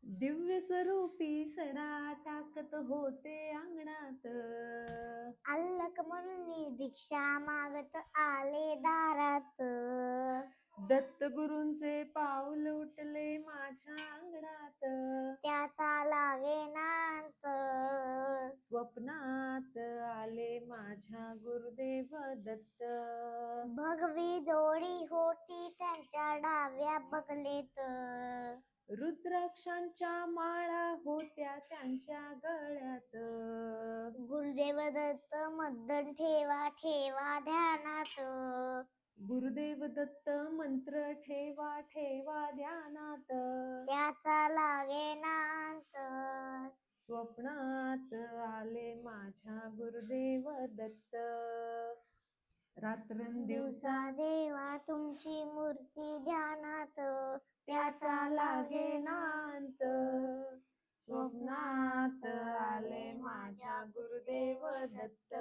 दिव्य स्वरूपी सडा टाकत होते अंगणात. अल्लक म्हणून भिक्षा मागत आले दारात. दत्तगुरूंचे पाऊल उठले माझ्या अंगणात. त्याचा लागेना अंत. स्वप्नात आले माझ्या गुरुदेव दत्त. भगवी जोडी होती त्यांच्या डाव्या बगलेत. रुद्राक्षांच्या माळा होत्या त्यांच्या गळ्यात. गुरुदेव दत्त मद्दन ठेवा ठेवा ध्यानात. गुरुदेव दत्त मंत्र ठेवा ठेवा ध्यानात. त्याचा लागेना अंत. स्वप्नात आले माझ्या गुरुदेव दत्त. रात्रंदिवसा देवा तुमची मूर्ती ध्यानात. त्याचा लागेना अंत. स्वप्नात आले माझ्या गुरुदेव दत्त.